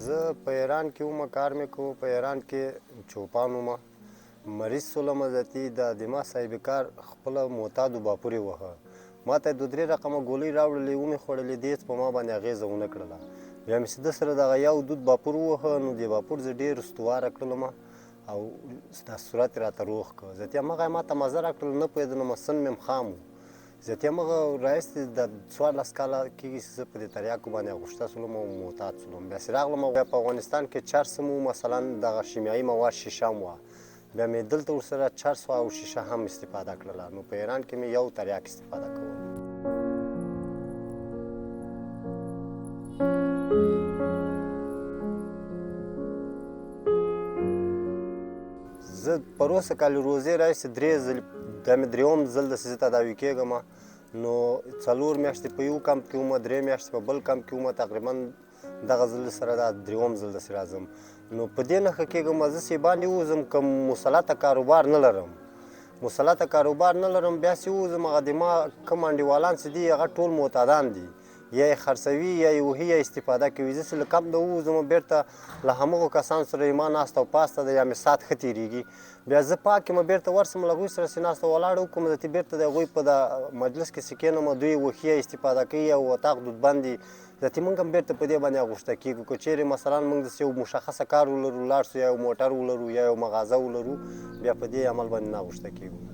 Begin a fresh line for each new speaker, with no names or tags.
زه په ایران کې وم، کار مې کوم. په ایران کې چوپان وم. مریض سولم ذاتي د دما صاحب کار خپله معتادو باپورې وهه. ما ته 2-3 رقمه ګولۍ راوړلې، ومې خوړلې، دې هېڅ په ما باندې اغېزه ونه کړله. بیا مې ده سره دغه یو دود باپور ووهه، نو دې باپور زه ډېر استواره کړلم او دا صورت یې راته روغ کړ. ذاتي همغه یې ما ته مزه راکړل، نه پوهېدلم، سن مې هم خام و. ذاتي همغه رایستې د 14 کاله کېږي چې زه په دې تریاکو باندې اغوشته سولم او معتاد سولم. بیا چې راغلم بیا په افغانستان کې چرس هم و، مثلا دغه شیمیایي مواد شیشه هم وه. بیا مې دلته ورسره چرس او شیشه هم استفاده کړله. نو په ایران کې مې یو تریاک استفاده کول. زه پر اوسه کال روزې راهیسې 3 ځلې، دا مې 3م ځل داسې زه تداوي کېږم. نو 4 میاشتې په یو کمپ کې وم، 3 میاشتې په بل کمپ کې وم. تقریبا دغه ځل سره دا 3م ځل داسې راځم. نو په دې نښه کېږم زه چې باندې ووځم که مسلطه کاروبار نه لرم، مسلطه کاروبار نه لرم، بیا چې ووځم هغه د ما کوم انډیوالان چې دي هغه ټول معتادان دي، یا یې خرڅوي یا یې وهي یا استفاده کوي. زه چې له کمپ نه ووځم بیرته له همغو کسانو سره ما ناسته او پاسته ده، یا مې ساعت ښه تېرېږي. بیا زه پاک یم بیرته ورسم، له هغوی سره چې ناسته ولاړه وکړم، زه بیرته د هغوی په د مجلس کې چې کېنم، دوی وهي یا استفاده کوي او اطاق دودبند دي. ذاتي موږ هم بیرته په دې باندې اغوښته کېږو. که چېرې مثلا موږ داسې یو مشخصه کار ولرو، لاړ شو، یا یو موټر ولرو یا یو مغازه ولرو، بیا په دې عمل باندې نه اغوښته کېږو.